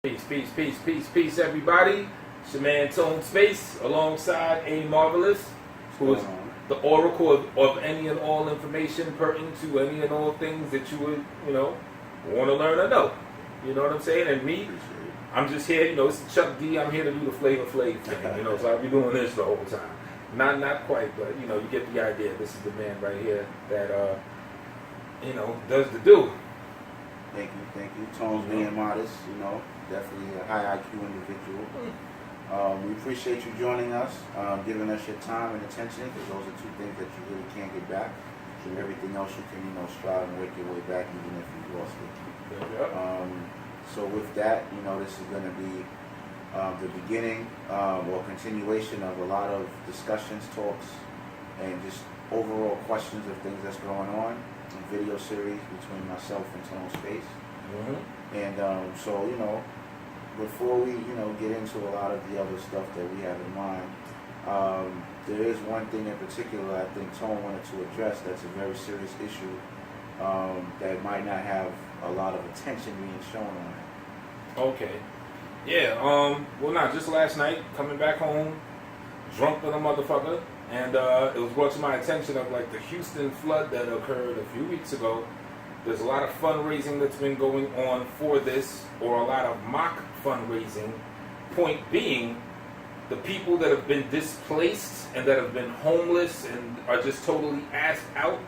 Peace, everybody. It's your man Tone Space alongside Amarvalous, who is the oracle of any and all information pertinent to any and all things that you would, want to learn or know. You know what I'm saying? And me, I'm just here, it's Chuck D. I'm here to do the Flavor Flav thing, so I'll be doing this the whole time. Not quite, but, you get the idea. This is the man right here that, does the do. Thank you. Tone's being modest, definitely a high IQ individual. We appreciate you joining us, giving us your time and attention, because those are two things that you really can't get back. Everything else you can, strive and work your way back, even if you lost it. So with that, this is going to be the beginning or continuation of a lot of discussions, talks, and just overall questions of things that's going on. A video series between myself and Tone Space. And so, before we, get into a lot of the other stuff that we have in mind, there is one thing in particular I think Tone wanted to address that's a very serious issue that might not have a lot of attention being shown on it. Okay. Yeah, well, just last night, coming back home, drunk with a motherfucker, and it was brought to my attention of, the Houston flood that occurred a few weeks ago. There's a lot of fundraising that's been going on for this, or a lot of mock fundraising. Point being, the people that have been displaced and that have been homeless and are just totally assed out,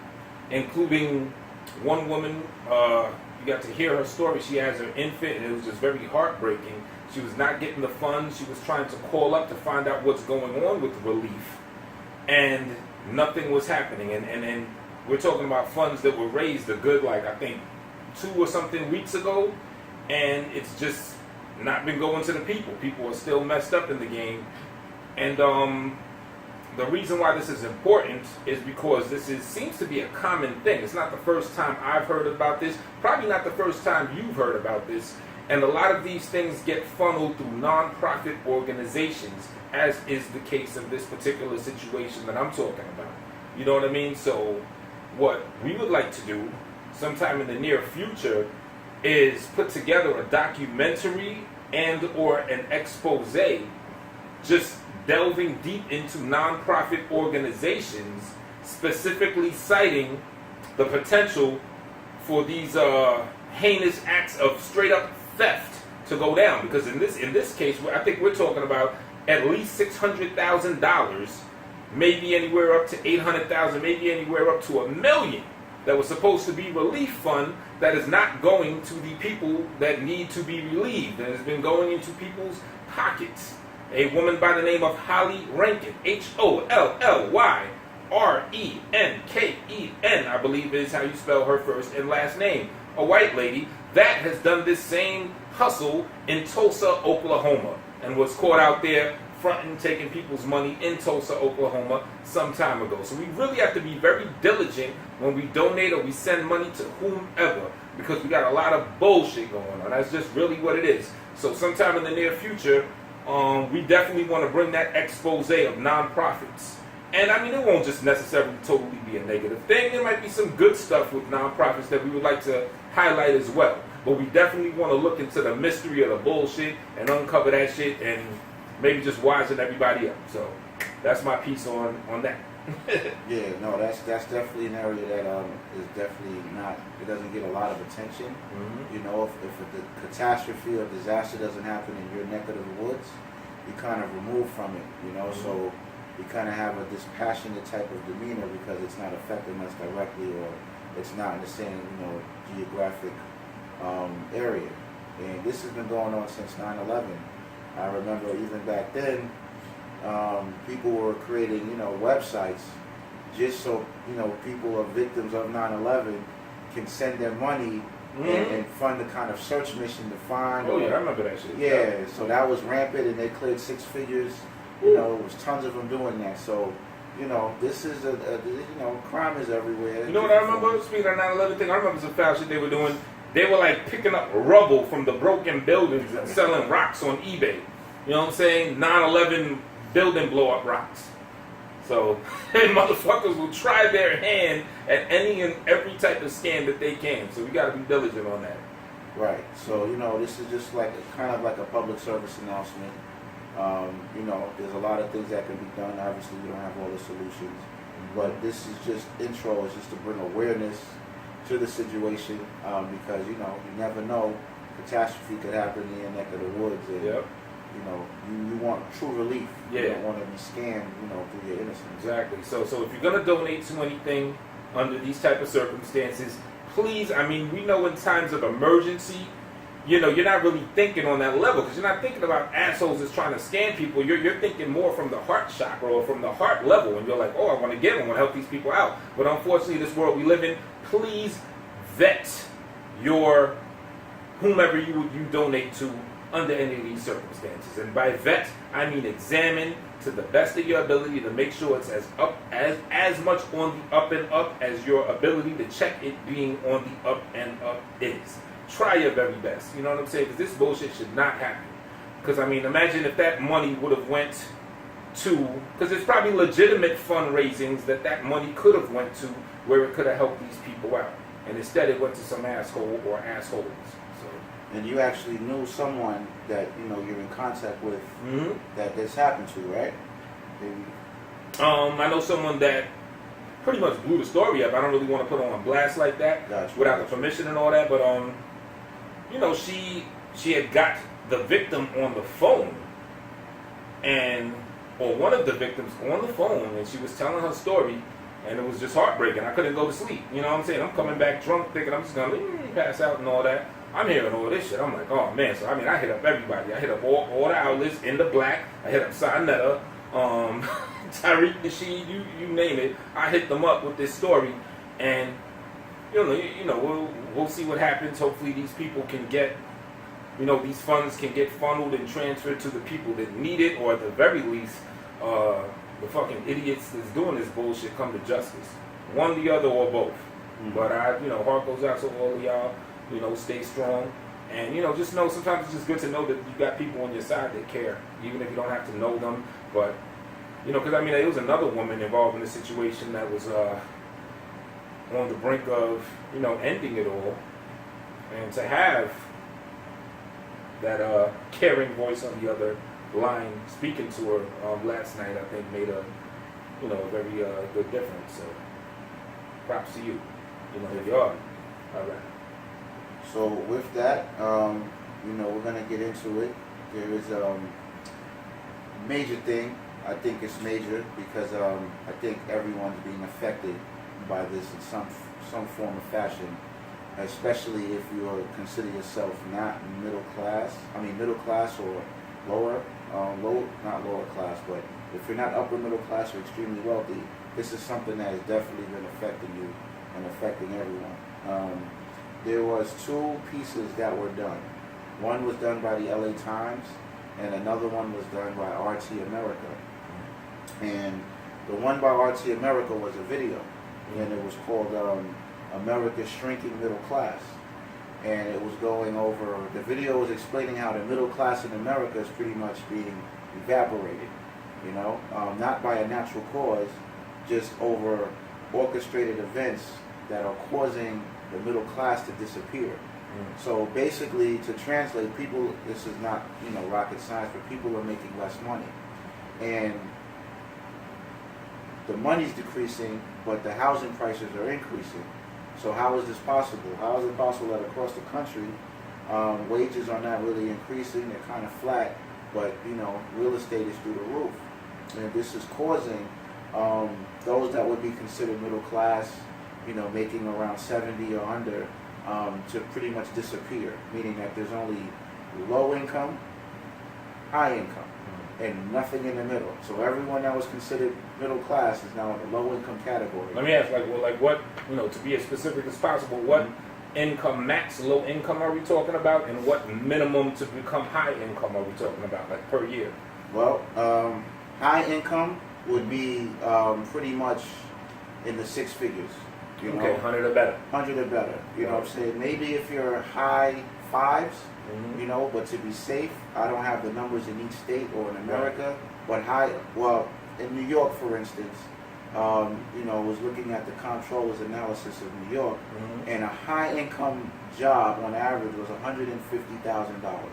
including one woman, you got to hear her story. She has her infant, and it was just very heartbreaking. She was not getting the funds. She was trying to call up to find out what's going on with relief, and nothing was happening. And we're talking about funds that were raised a good, I think, 2 or something weeks ago, and it's just not been going to the people. People are still messed up in the game. And the reason why this is important is because this seems to be a common thing. It's not the first time I've heard about this, probably not the first time you've heard about this. And a lot of these things get funneled through non-profit organizations, as is the case of this particular situation that I'm talking about. You know what I mean? So what we would like to do sometime in the near future is put together a documentary and or an expose just delving deep into non-profit organizations, specifically citing the potential for these heinous acts of straight up theft to go down. Because in this case, I think we're talking about at least $600,000, maybe anywhere up to $800,000, maybe anywhere up to $1 million that was supposed to be relief fund that is not going to the people that need to be relieved, and has been going into people's pockets. A woman by the name of Holly Rankin, Hollyrrenken, I believe is how you spell her first and last name. A white lady that has done this same hustle in Tulsa, Oklahoma, and was caught out there fronting, taking people's money in Tulsa, Oklahoma some time ago. So we really have to be very diligent when we donate or we send money to whomever, because we got a lot of bullshit going on. That's just really what it is. So sometime in the near future, we definitely want to bring that expose of nonprofits. And I mean, it won't just necessarily totally be a negative thing. There might be some good stuff with nonprofits that we would like to highlight as well. But we definitely want to look into the mystery of the bullshit and uncover that shit and maybe just wisen everybody up. So that's my piece on that. Yeah, no, that's definitely an area that is definitely not, it doesn't get a lot of attention. If the catastrophe or disaster doesn't happen in your neck of the woods, you kind of remove from it, so we kind of have a dispassionate type of demeanor because it's not affecting us directly, or it's not in the same, geographic area. And this has been going on since 9/11. I remember even back then, people were creating, websites just so, people of victims of 9/11 can send their money and fund the kind of search mission to find. Oh, yeah, I remember that shit. Yeah, so that was rampant, and they cleared 6 figures. There was tons of them doing that. So, this is crime is everywhere. You know what I remember? Speaking of 9/11 thing, I remember some foul shit they were doing. They were picking up rubble from the broken buildings and selling rocks on eBay. You know what I'm saying? 9/11 building blow up rocks. So, motherfuckers will try their hand at any and every type of scam that they can. So we got to be diligent on that. Right. So, you know, this is just like kind of like a public service announcement. You know, there's a lot of things that can be done. Obviously, we don't have all the solutions. But this is just intro, is just to bring awareness to the situation, because, you know, you never know, catastrophe could happen in your neck of the woods. And, you know, you want true relief. Yeah. You don't want to be scammed, you know, through your innocence. Exactly. So if you're going to donate to anything under these type of circumstances, please, I mean, we know in times of emergency, you know, you're not really thinking on that level, because you're not thinking about assholes that's trying to scam people. You're thinking more from the heart chakra or from the heart level, and you're like, oh, I want to give them, I want to help these people out. But unfortunately, this world we live in, please vet your whomever you donate to under any of these circumstances. And by vet, I mean examine to the best of your ability to make sure it's as much on the up and up as your ability to check it being on the up and up is. Try your very best. You know what I'm saying? Because this bullshit should not happen. Because, I mean, imagine if that money would have went to, because there's probably legitimate fundraisings that money could have went to where it could have helped these people out. And instead it went to some asshole or assholes. So. And you actually knew someone that, you know, you're in contact with that this happened to, right? I know someone that pretty much blew the story up. I don't really want to put her on blast like that without the permission and all that, but you know, she had got the victim on the phone, or one of the victims on the phone, and she was telling her story, and it was just heartbreaking. I couldn't go to sleep. You know what I'm saying? I'm coming back drunk, thinking I'm just gonna pass out and all that. I'm hearing all this shit. I'm like, oh man. So I mean, I hit up everybody. I hit up all the outlets in the black. I hit up Sinetta, Tariq, Nasheed, you name it. I hit them up with this story, and you know, we'll see what happens. Hopefully, these people can get, you know, these funds can get funneled and transferred to the people that need it, or at the very least, the fucking idiots that's doing this bullshit come to justice. One, the other, or both. But you know, heart goes out to all of y'all. You know, stay strong, and you know, just know sometimes it's just good to know that you got people on your side that care, even if you don't have to know them. But you know, because I mean, there was another woman involved in the situation that was on the brink of, you know, ending it all, and to have that caring voice on the other line speaking to her last night, I think made a, you know, a very good difference. So props to you. You know, here you are. All right. So with that, you know, we're gonna get into it. There is a major thing. I think it's major because I think everyone's being affected by this in some form of fashion, especially if you consider yourself not middle class. I mean, middle class or lower, not lower class, but if you're not upper middle class or extremely wealthy, this is something that has definitely been affecting you and affecting everyone. There was 2 pieces that were done. One was done by the LA Times, and another one was done by RT America. And the one by RT America was a video, and it was called America's Shrinking Middle Class. And it was going over, the video was explaining how the middle class in America is pretty much being evaporated, you know, not by a natural cause, just over orchestrated events that are causing the middle class to disappear. So basically, to translate, people, this is not, you know, rocket science, but people are making less money. And the money's decreasing, but the housing prices are increasing. So how is this possible? How is it possible that across the country, wages are not really increasing, they're kind of flat, but, you know, real estate is through the roof. And this is causing those that would be considered middle class, you know, making around 70 or under, to pretty much disappear, meaning that there's only low income, high income, and nothing in the middle. So everyone that was considered middle class is now in the low income category. Let me ask, like what, you know, to be as specific as possible, what income, max low income are we talking about, and what minimum to become high income are we talking about, like per year? Well, high income would be pretty much in the 6 figures. You know? Okay, 100 or better. 100 or better. You know what I'm saying? Maybe if you're high 5s, you know, but to be safe, I don't have the numbers in each state or in America, but high, well, in New York, for instance, was looking at the comptroller's analysis of New York, Mm-hmm. and a high-income job on average was $150,000.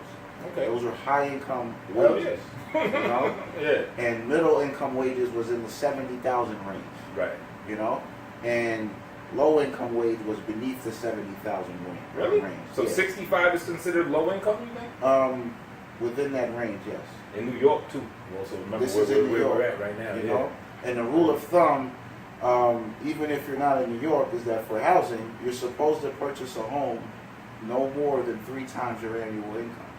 Okay. Those are high-income Well, wages, yes. you know, Yeah. and middle-income wages was in the 70,000 range, Right. you know, and low-income wage was beneath the 70,000 Really? range. So Yeah. 65 is considered low income, you think? Within that range, yes. In New York too. Also remember This is in New where York, we're at right now. you Yeah. know, and the rule of thumb, even if you're not in New York, is that for housing, you're supposed to purchase a home no more than 3 times your annual income.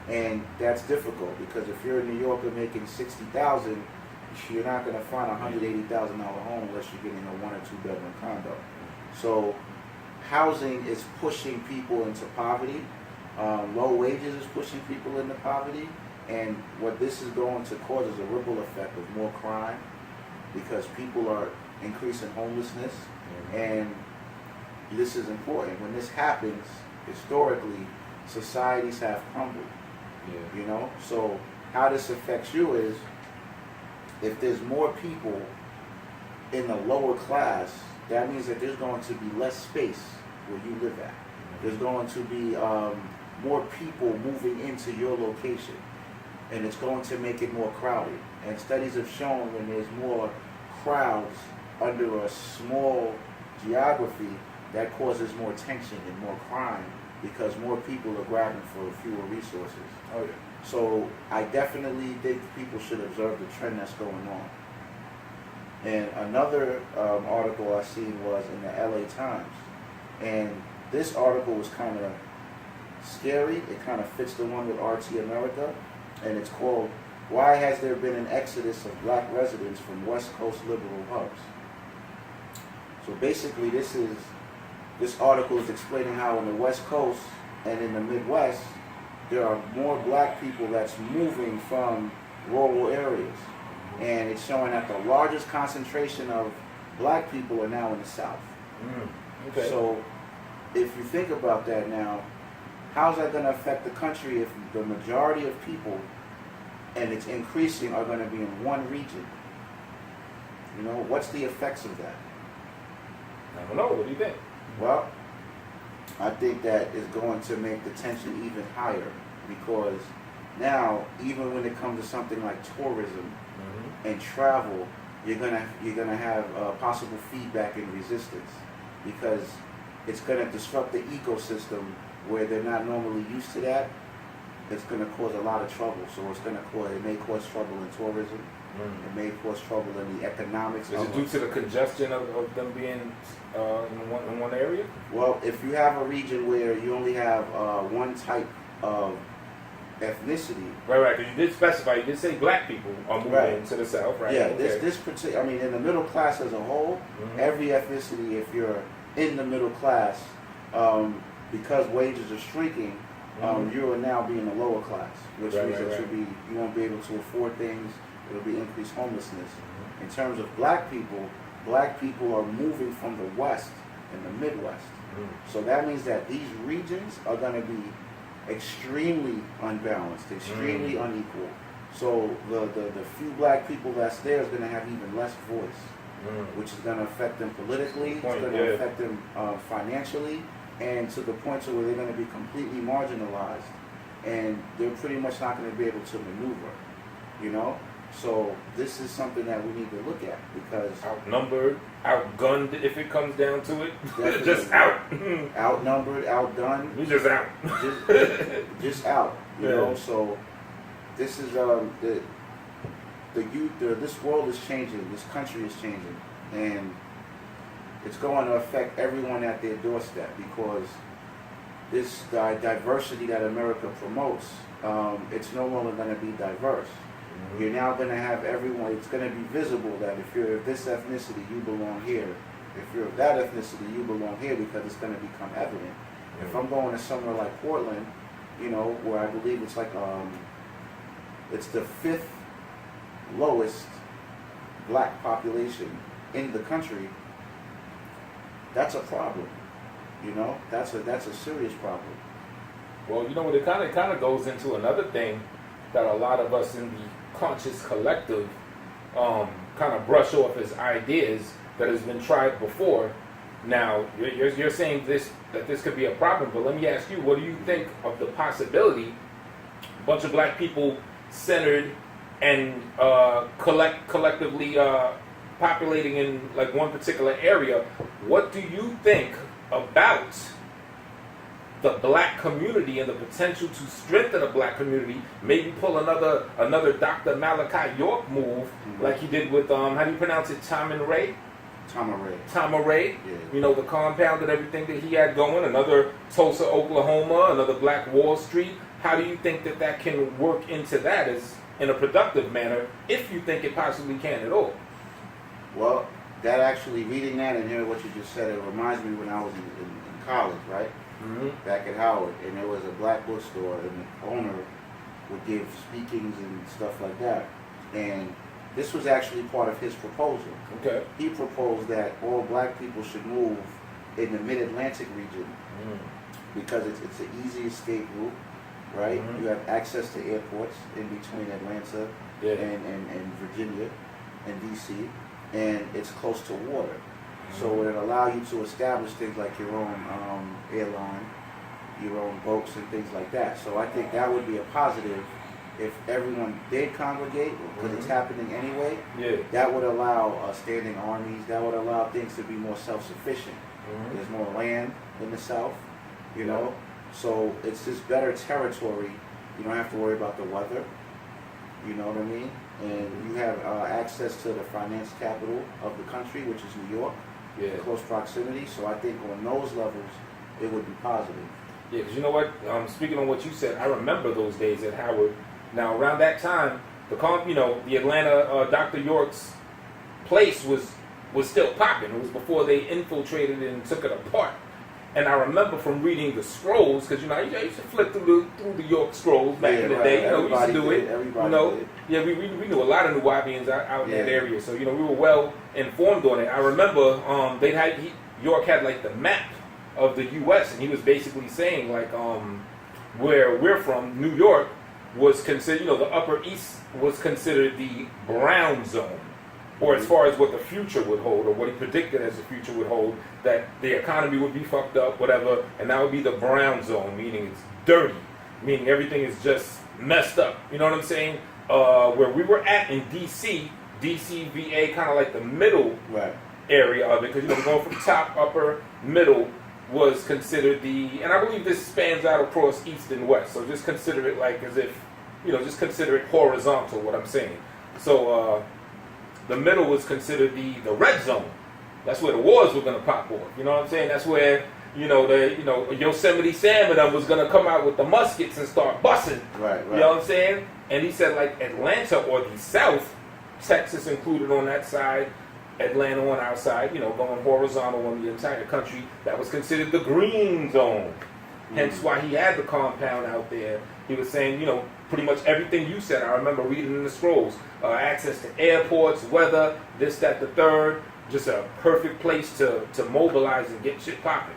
And that's difficult because if you're a New Yorker making $60,000, you're not going to find a $180,000 home unless you're getting a 1 or 2 bedroom condo. So housing is pushing people into poverty. Low wages is pushing people into poverty. And what this is going to cause is a ripple effect of more crime because people are increasing homelessness. And this is important. When this happens, historically, societies have crumbled. Yeah. You know, so how this affects you is if there's more people in the lower class, that means that there's going to be less space where you live at. There's going to be more people moving into your location, and it's going to make it more crowded. And studies have shown when there's more crowds under a small geography, that causes more tension and more crime because more people are grabbing for fewer resources. Oh yeah. So I definitely think people should observe the trend that's going on. And another article I seen was in the LA Times. And this article was kind of scary. It kind of fits the one with RT America. And it's called, "Why Has There Been an Exodus of Black Residents from West Coast Liberal Hubs?" So basically this article is explaining how in the West Coast and in the Midwest, there are more black people that's moving from rural areas. And it's showing that the largest concentration of black people are now in the South. Okay. So if you think about that now, how's that going to affect the country if the majority of people, and it's increasing, are going to be in one region? You know, what's the effects of that? I don't know. What do you think? Well, I think that is going to make the tension even higher because now, even when it comes to something like tourism and travel, you're gonna have possible feedback and resistance because it's gonna disrupt the ecosystem where they're not normally used to that. It's gonna cause a lot of trouble. So it may cause trouble in tourism. It may cause trouble in the economics. Is it due to the congestion of them being in one area? Well, if you have a region where you only have one type of ethnicity. Right. Because you did specify. You did say black people are moving to the south, right? Yeah. Okay. This particular. I mean, in the middle class as a whole, every ethnicity. If you're in the middle class, because wages are shrinking, you are now being the lower class, which means that you won't be able to afford things. It'll be increased homelessness. In terms of black people are moving from the West and the Midwest. So that means that these regions are going to be extremely unbalanced, extremely unequal. So the few black people that's there is going to have even less voice, which is going to affect them politically, it's going to affect them financially, and to the point to where they're going to be completely marginalized, and they're pretty much not going to be able to maneuver, you know? So this is something that we need to look at because outnumbered, outgunned, if it comes down to it, just out. Outnumbered, outdone. We just out. just out. You know. So this is the youth. This world is changing. This country is changing, and it's going to affect everyone at their doorstep because this diversity that America promotes, it's no longer going to be diverse. You're now going to have everyone, it's going to be visible that if you're of this ethnicity, you belong here. If you're of that ethnicity, you belong here because it's going to become evident. If I'm going to somewhere like Portland, you know, where I believe it's like, it's the 5th lowest black population in the country, that's a problem. You know, that's a serious problem. Well, you know what, it kind of goes into another thing that a lot of us in the conscious collective kind of brush off as ideas that has been tried before. Now, you're saying that this could be a problem, but let me ask you, what do you think of the possibility a bunch of black people centered and collectively populating in like one particular area? What do you think about the black community and the potential to strengthen the black community? Maybe pull another Dr. Malachi York move, like he did with how do you pronounce it? Tamaray. Yeah. You know, the compound and everything that he had going. Another Tulsa, Oklahoma. Another Black Wall Street. How do you think that can work into that as in a productive manner, if you think it possibly can at all? Well, that actually, reading that and hearing what you just said, it reminds me when I was in college, right? Back at Howard, and there was a black bookstore, and the owner would give speakings and stuff like that. And this was actually part of his proposal. Okay. He proposed that all black people should move in the Mid-Atlantic region because it's an easy escape route, right? You have access to airports in between Atlanta and Virginia and DC, and it's close to water. So it allow you to establish things like your own airline, your own boats and things like that. So I think that would be a positive if everyone did congregate, because it's happening anyway. That would allow standing armies, that would allow things to be more self-sufficient. There's more land in the South, you know, so it's just better territory. You don't have to worry about the weather, you know what I mean? And you have access to the finance capital of the country, which is New York, close proximity. So I think on those levels, it would be positive. Yeah, because you know what? Speaking on what you said, I remember those days at Howard. Now, around that time, the Atlanta Dr. York's place was still popping. It was before they infiltrated and took it apart. And I remember from reading the scrolls, because I used to flip through the York scrolls back in the day. We used to do it. Everybody did. Yeah, we knew a lot of New Wabians out in that area, so we were well informed on it. I remember York had like the map of the U.S. and he was basically saying like where we're from, New York was considered, the Upper East was considered the brown zone, or as far as what the future would hold, or what he predicted as the future would hold, that the economy would be fucked up, whatever, and that would be the brown zone, meaning it's dirty, meaning everything is just messed up. You know what I'm saying? Where we were at in DC, VA, kind of like the middle area of it, because we're going from top, upper, middle was considered and I believe this spans out across east and west, so just consider it like as if, just consider it horizontal, what I'm saying. So the middle was considered the red zone. That's where the wars were going to pop off. You know what I'm saying? That's where, Yosemite Sam and them was going to come out with the muskets and start busting. Right. You know what I'm saying? And he said like Atlanta or the South, Texas included on that side, Atlanta on our side, going horizontal on the entire country, that was considered the green zone. Hence why he had the compound out there. He was saying, pretty much everything you said. I remember reading in the scrolls. Access to airports, weather, this, that, the third. Just a perfect place to mobilize and get shit popping.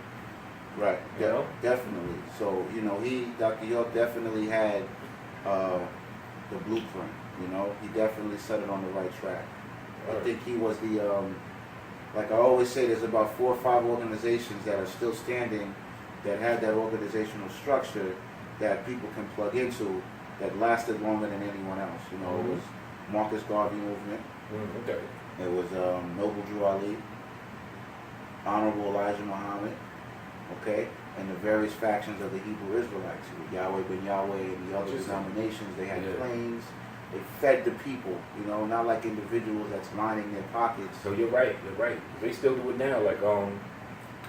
Right. Definitely. So, Dr. York definitely had the blueprint. He definitely set it on the right track. I think he was like I always say, there's about 4 or 5 organizations that are still standing that had that organizational structure that people can plug into that lasted longer than anyone else. It was Marcus Garvey movement. It was Noble Drew Ali, Honorable Elijah Muhammad, and the various factions of the Hebrew Israelites, Yahweh ben Yahweh and the other denominations. They had planes. They fed the people, not like individuals that's lining their pockets. So you're right. They still do it now. Like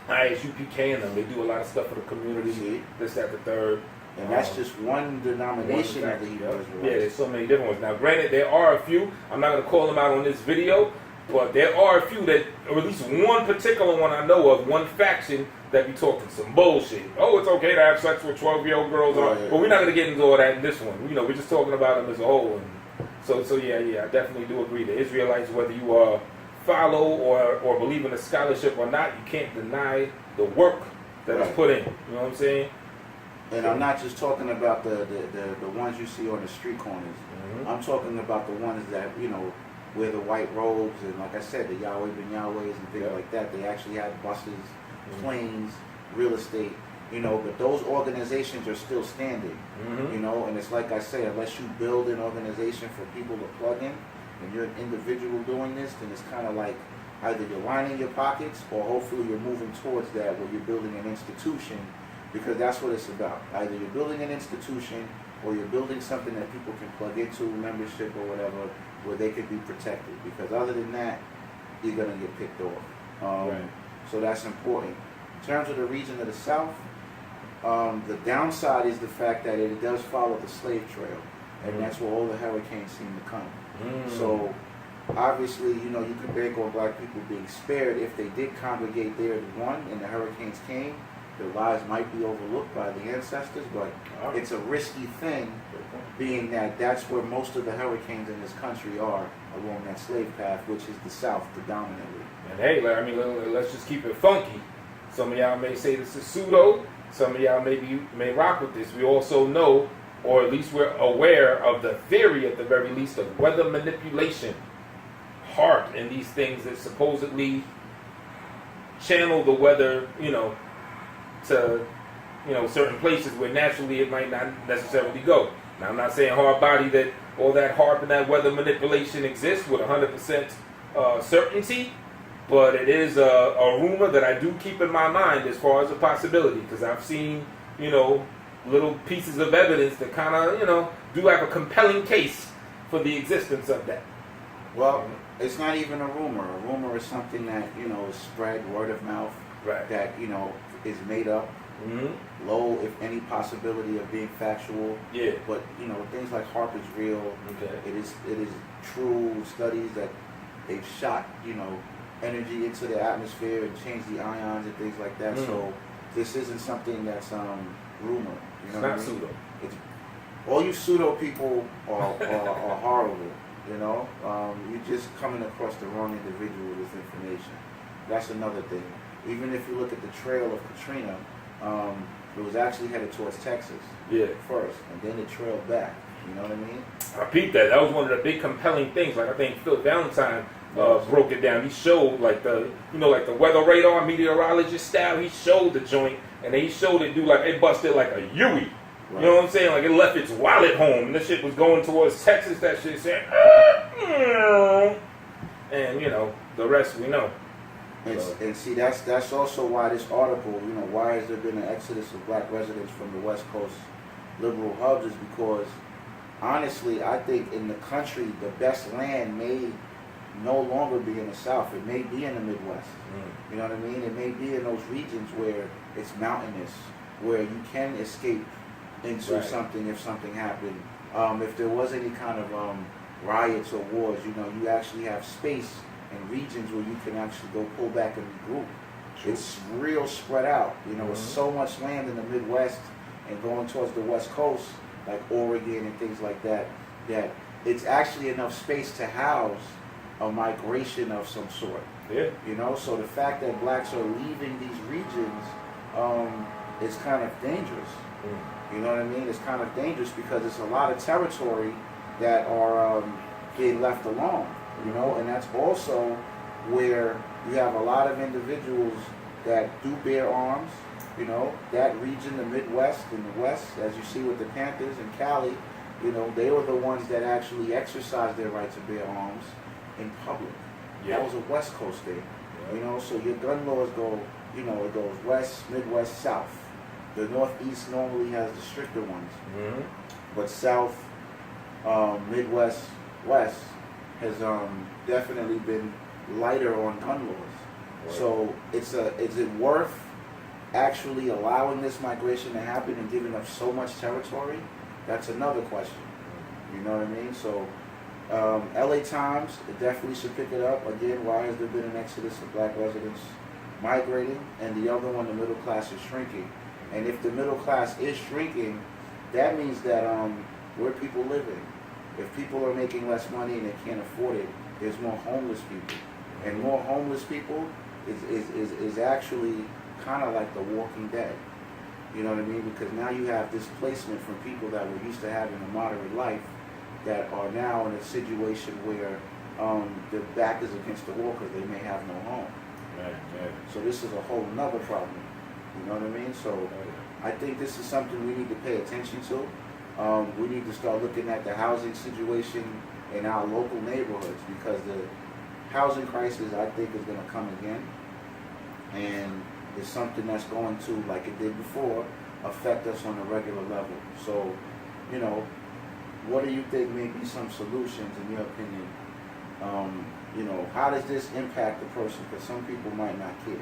ISUPK and them, they do a lot of stuff for the community. This, that, the third. And that's just one denomination of the Hebrew Israelites. Yeah, there's so many different ones. Now, granted, there are a few. I'm not going to call them out on this video, but there are a few that, or at least one particular one I know of, one faction that be talking some bullshit. Oh, it's okay to have sex with 12-year-old girls, but we're not going to get into all that in this one. We're just talking about them as a whole. And so yeah, I definitely do agree. The Israelites, whether you follow or believe in the scholarship or not, you can't deny the work that is put in. You know what I'm saying? And I'm not just talking about the ones you see on the street corners. I'm talking about the ones that, wear the white robes, and like I said, the Yahweh ben Yahwehs and things like that. They actually had buses, planes, real estate, you know, but those organizations are still standing, you know, and it's like I say, unless you build an organization for people to plug in, and you're an individual doing this, then it's kind of like either you're lining your pockets, or hopefully you're moving towards that where you're building an institution, because that's what it's about. Either you're building an institution, or you're building something that people can plug into, membership or whatever, where they can be protected. Because other than that, you're going to get picked off. So that's important. In terms of the region of the South, the downside is the fact that it does follow the slave trail, and that's where all the hurricanes seem to come. So obviously, you know, you can bank on black people being spared if they did congregate there at one and the hurricanes came. Their lives might be overlooked by the ancestors, but it's a risky thing, being that that's where most of the hurricanes in this country are, along that slave path, which is the South predominantly. And hey, I mean, let's just keep it funky. Some of y'all may say this is pseudo. Some of y'all may rock with this. We also know, or at least we're aware of the theory, at the very least, of weather manipulation, heart, and these things that supposedly channel the weather, you know, to, you know, certain places where naturally it might not necessarily go. Now, I'm not saying hard body that all that HAARP and that weather manipulation exists with 100% certainty, but it is a rumor that I do keep in my mind as far as a possibility, because I've seen, you know, little pieces of evidence that kind of, you know, do have a compelling case for the existence of that. Well, it's not even a rumor. A rumor is something that, you know, is spread word of mouth, that, you know, is made up, low, if any, possibility of being factual. But, you know, things like HAARP is real. It is true studies that they've shot, you know, energy into the atmosphere and changed the ions and things like that. So this isn't something that's rumor. You know, it's not pseudo. It's, all you pseudo people are horrible. You know, you're just coming across the wrong individual with this information. That's another thing. Even if you look at the trail of Katrina, it was actually headed towards Texas first, and then it trailed back. You know what I mean? I peeped that. That was one of the big compelling things. Like, I think Phil Valentine broke it down. He showed like the, you know, like the weather radar meteorologist style. He showed the joint, and he showed it do like it busted like a Yui. You know what I'm saying? Like, it left its wallet home, and this shit was going towards Texas. That shit said, and you know, the rest we know. And see, that's also why this article, you know, why has there been an exodus of black residents from the West Coast liberal hubs, is because, honestly, I think in the country, the best land may no longer be in the South. It may be in the Midwest. You know what I mean? It may be in those regions where it's mountainous, where you can escape into something if something happened. If there was any kind of riots or wars, you know, you actually have space and regions where you can actually go pull back and regroup. It's real spread out. You know, there's so much land in the Midwest and going towards the West Coast, like Oregon and things like that, that it's actually enough space to house a migration of some sort. You know, so the fact that blacks are leaving these regions is kind of dangerous. You know what I mean? It's kind of dangerous because it's a lot of territory that are being left alone. You know, and that's also where you have a lot of individuals that do bear arms. You know, that region, the Midwest and the West, as you see with the Panthers in Cali, you know, they were the ones that actually exercised their right to bear arms in public. That was a West Coast thing. You know, so your gun laws go, you know, it goes West, Midwest, South. The Northeast normally has the stricter ones. But South, Midwest, West has definitely been lighter on gun laws. So is it worth actually allowing this migration to happen and giving up so much territory? That's another question. You know what I mean? So LA Times, it definitely should pick it up. Again, why has there been an exodus of black residents migrating? And the other one, the middle class is shrinking. And if the middle class is shrinking, that means that where people living? If people are making less money and they can't afford it, there's more homeless people. And more homeless people is actually kind of like the Walking Dead. You know what I mean? Because now you have displacement from people that were used to having a moderate life that are now in a situation where their back is against the wall because they may have no home. Right. So this is a whole nother problem. You know what I mean? So I think this is something we need to pay attention to. We need to start looking at the housing situation in our local neighborhoods because the housing crisis, I think, is going to come again. And it's something that's going to, like it did before, affect us on a regular level. So, you know, what do you think may be some solutions in your opinion? You know, how does this impact the person? Because some people might not care.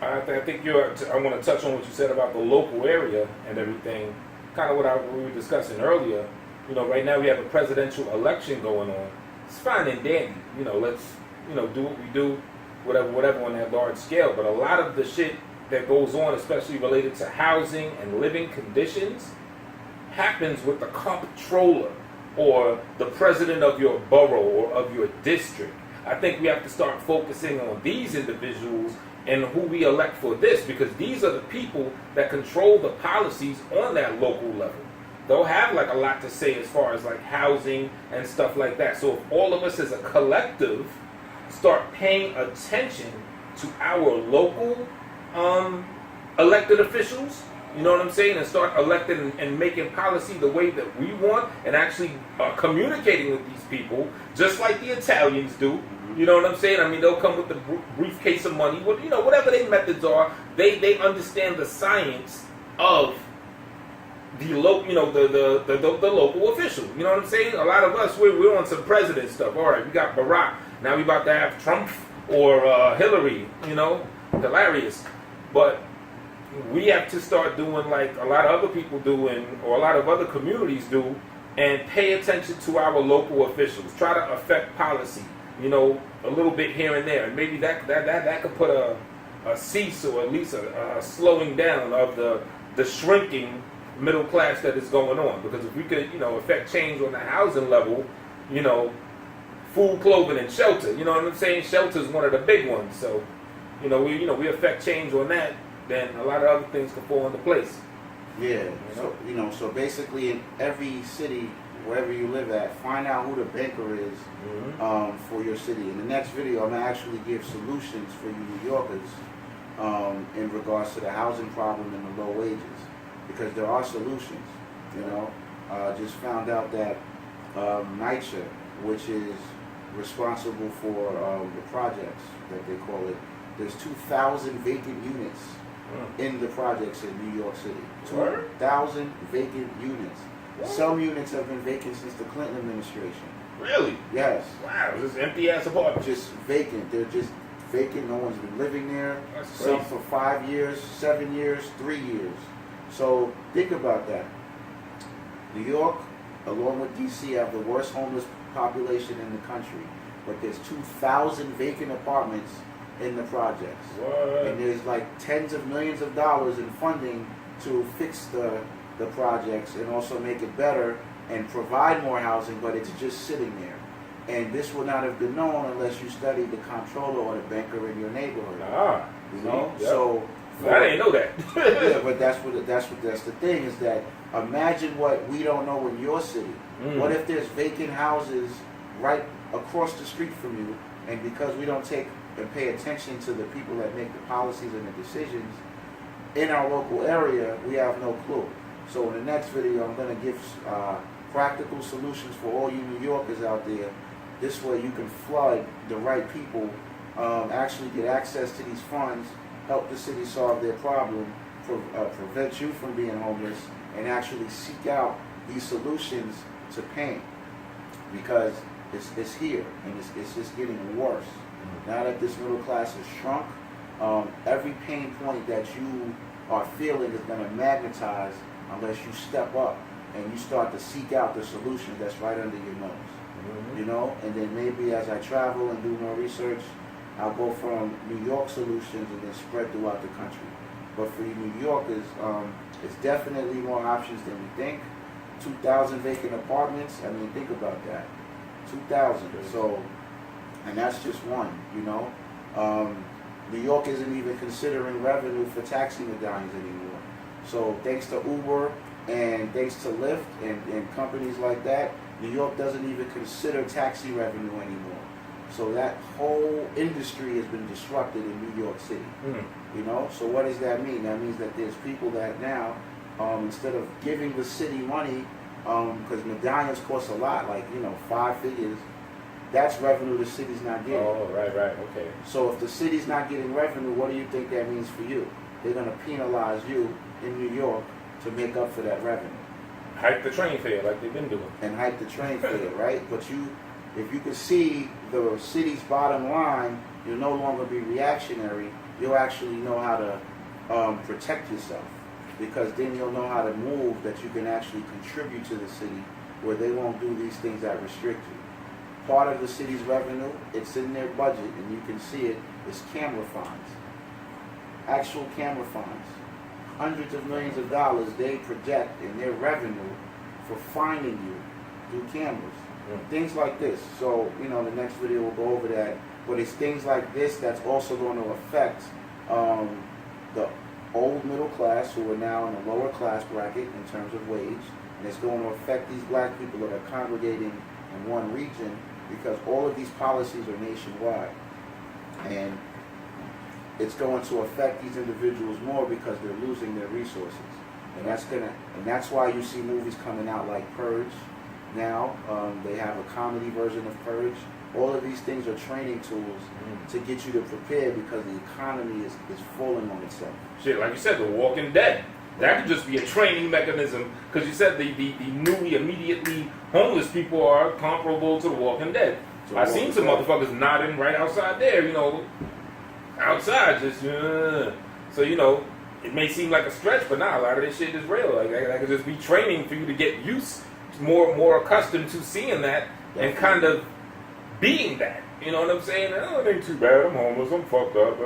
I think I want to touch on what you said about the local area and everything. Kind of what we were discussing earlier. You know, right now we have a presidential election going on. It's fine and dandy. You know, let's do what we do, whatever on that large scale. But a lot of the shit that goes on, especially related to housing and living conditions, happens with the comptroller or the president of your borough or of your district. I think we have to start focusing on these individuals and who we elect for this, because these are the people that control the policies on that local level. They'll have like a lot to say as far as like housing and stuff like that. So if all of us as a collective start paying attention to our local elected officials, you know what I'm saying, and start electing and making policy the way that we want, and actually communicating with these people, just like the Italians do. You know what I'm saying? I mean, they'll come with the briefcase of money. You know, whatever their methods are, they understand the science of the local, you know, the local official. You know what I'm saying? A lot of us, we're on some president stuff. All right, we got Barack. Now we about to have Trump or Hillary. You know, hilarious. But we have to start doing like a lot of other people do, or a lot of other communities do, and pay attention to our local officials. Try to affect policy. You know, a little bit here and there, and maybe that could put a cease, or at least a slowing down of the shrinking middle class that is going on. Because if we could, you know, affect change on the housing level, you know, food, clothing, and shelter. You know what I'm saying? Shelter is one of the big ones. So, we affect change on that, then a lot of other things can fall into place. Yeah. So basically, in every city, wherever you live at, find out who the banker is for your city. In the next video, I'm going to actually give solutions for you New Yorkers in regards to the housing problem and the low wages. Because there are solutions, you know. Just found out that NYCHA, which is responsible for the projects that they call it, there's 2,000 vacant units in the projects in New York City. 2,000 vacant units. Some units have been vacant since the Clinton administration. Really? Yes. Wow, just empty ass apartments. Just vacant. They're just vacant. No one's been living there. That's Some crazy. for 5 years, 7 years, 3 years. So think about that. New York, along with DC, have the worst homeless population in the country. But there's 2,000 vacant apartments in the projects. What? And there's like tens of millions of dollars in funding to fix the projects and also make it better and provide more housing, but it's just sitting there. And this would not have been known unless you studied the comptroller or the banker in your neighborhood. You know? Yep. So I didn't know that. yeah, but that's the thing is that imagine what we don't know in your city. What if there's vacant houses right across the street from you, and because we don't take and pay attention to the people that make the policies and the decisions in our local area, we have no clue. So in the next video, I'm going to give practical solutions for all you New Yorkers out there. This way you can flood the right people, actually get access to these funds, help the city solve their problem, prevent you from being homeless, and actually seek out these solutions to pain. Because it's here, and it's just getting worse. Now that this middle class has shrunk, every pain point that you are feeling is going to magnetize unless you step up and you start to seek out the solution that's right under your nose. You know, and then maybe as I travel and do more research, I'll go from New York solutions and then spread throughout the country. But for you New Yorkers, it's definitely more options than we think. 2,000 vacant apartments, I mean, think about that. 2,000. So, and that's just one, you know. New York isn't even considering revenue for taxi medallions anymore. So thanks to Uber And thanks to Lyft and companies like that, New York doesn't even consider taxi revenue anymore. So that whole industry has been disrupted in New York City. You know, so what does that mean? That means that there's people that now, instead of giving the city money, because medallions cost a lot, like, you know, 5 figures, that's revenue the city's not getting. Oh, right, okay. So if the city's not getting revenue, what do you think that means for you? They're going to penalize you in New York to make up for that revenue. Hike the train fare like they've been doing. And hike the train fare, right? But if you can see the city's bottom line, you'll no longer be reactionary. You'll actually know how to protect yourself, because then you'll know how to move, that you can actually contribute to the city where they won't do these things that restrict you. Part of the city's revenue, it's in their budget, and you can see it, is camera fines. Actual camera fines. Hundreds of millions of dollars they project in their revenue for fining you through cameras. Things like this. So, you know, the next video will go over that. But it's things like this that's also going to affect the old middle class, who are now in the lower class bracket in terms of wage. And it's going to affect these black people that are congregating in one region, because all of these policies are nationwide. And it's going to affect these individuals more because they're losing their resources. And that's why you see movies coming out like Purge now. They have a comedy version of Purge. All of these things are training tools to get you to prepare, because the economy is falling on itself. Shit, like you said, The Walking Dead. That could just be a training mechanism, because you said the newly, immediately homeless people are comparable to The Walking Dead. So I seen some motherfuckers nodding right outside there, you know, outside, just, so, you know, it may seem like a stretch, but nah, a lot of this shit is real. Like, that could just be training for you to get used, more accustomed to seeing that, and kind of being that. You know what I'm saying? Oh, it ain't too bad, I'm homeless, I'm fucked up.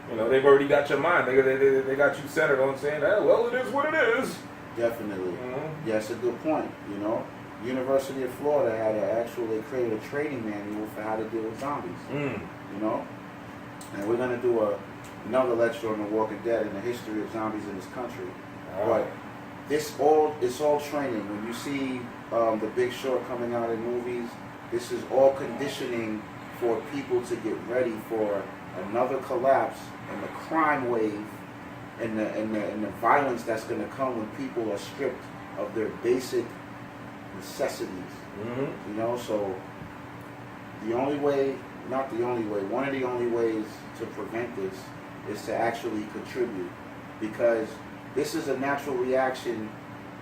You know, they've already got your mind. They got you centered on saying, oh, well, it is what it is. Definitely. Yeah, it's a good point, you know. University of Florida they created a training manual for how to deal with zombies. You know? And we're going to do another lecture on The Walking Dead and the history of zombies in this country. But it's all training. When you see The Big Short coming out in movies, this is all conditioning for people to get ready for another collapse and the crime wave and the violence that's going to come when people are stripped of their basic necessities. You know, so the only way, not the only way, one of the only ways to prevent this is to actually contribute, because this is a natural reaction.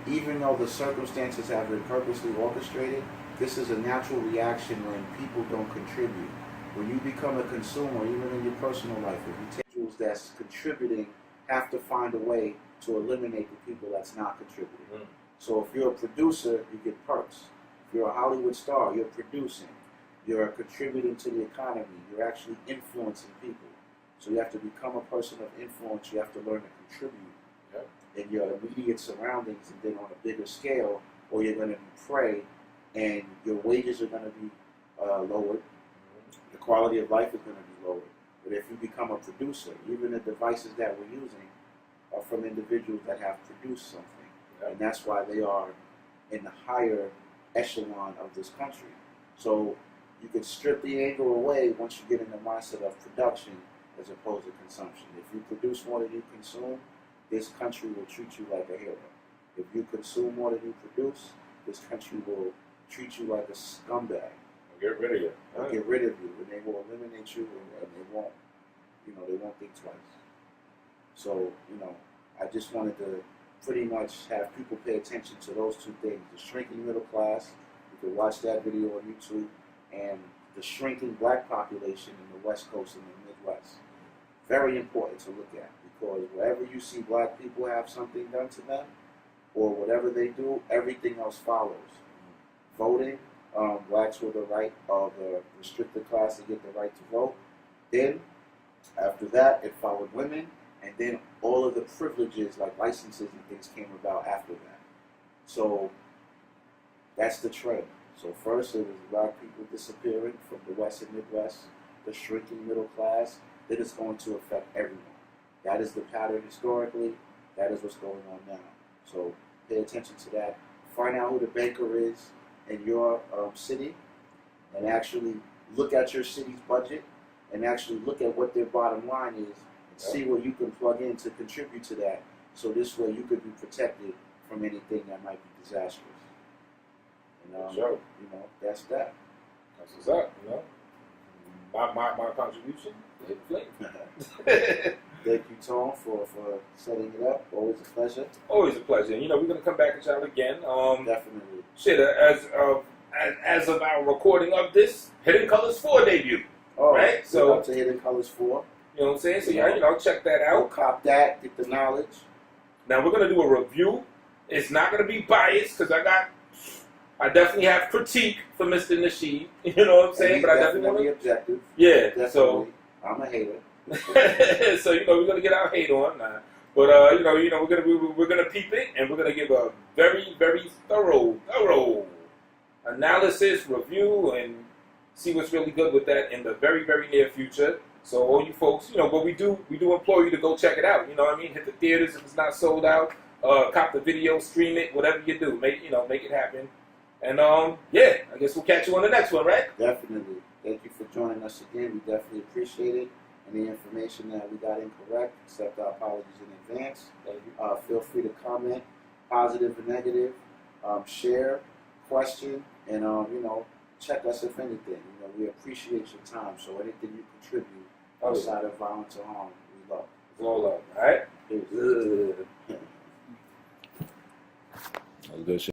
Even though the circumstances have been purposely orchestrated, this is a natural reaction when people don't contribute. When you become a consumer, even in your personal life, if you take tools that's contributing, have to find a way to eliminate the people that's not contributing. So if you're a producer, you get perks. If you're a Hollywood star, you're producing. You're contributing to the economy. You're actually influencing people. So you have to become a person of influence. You have to learn to contribute in your immediate surroundings, and then on a bigger scale, or you're going to be prey, and your wages are going to be lowered. The quality of life is going to be lowered. But if you become a producer, even the devices that we're using are from individuals that have produced something. And that's why they are in the higher echelon of this country. So you can strip the anger away once you get in the mindset of production as opposed to consumption. If you produce more than you consume, this country will treat you like a hero. If you consume more than you produce, this country will treat you like a scumbag. Get rid of you. They'll get rid of you, and they will eliminate you, and they won't, they won't think twice. So, I just wanted to pretty much have people pay attention to those two things: the shrinking middle class. You can watch that video on YouTube, and the shrinking black population in the West Coast and the Midwest. Very important to look at, because wherever you see black people have something done to them, or whatever they do, everything else follows. Voting, blacks were the right of the restricted class to get the right to vote. Then, after that, it followed women, and then all of the privileges like licenses and things came about after that. So that's the trend. So first it was black people disappearing from the West and Midwest, the shrinking middle class. Then it's going to affect everyone. That is the pattern historically. That is what's going on now. So Pay attention to that. Find out who the baker is in your city, and actually look at your city's budget, and actually look at what their bottom line is, and see what you can plug in to contribute to that. So this way you could be protected from anything that might be disastrous. And Sure. you know, that's that. That's what's up, you know. My contribution, hit the flame. Thank you, Tone, for setting it up. Always a pleasure. Always a pleasure. And, you know, we're gonna come back at y'all again. Definitely. Shit, as of our recording of this, Hidden Colors 4 debut. Oh, right? So up to Hidden Colors 4. You know what I'm saying? So yeah, you know, check that Go out. cop that, get the knowledge. Now we're gonna do a review. It's not gonna be biased because I definitely have critique for Mr. Nasheed. You know what I'm saying? But I definitely want to. Objective. Yeah. Definitely. So I'm a hater. so you know we're gonna get our hate on, but you know we're gonna peep it and we're gonna give a very thorough analysis, review, and see what's really good with that in the very near future. So all you folks, you know, what we do implore you to go check it out. You know what I mean? Hit the theaters if it's not sold out. Cop the video, stream it, whatever you do, make it happen. And yeah, I guess we'll catch you on the next one, right? Definitely. Thank you for joining us again. We definitely appreciate it. Any information that we got incorrect, accept our apologies in advance. Thank you. Feel free to comment, positive and negative, share, question, and you know, check us if anything. You know, we appreciate your time. So anything you contribute outside of violence or harm, we love. It's all love, all right? Peace. That's good shit.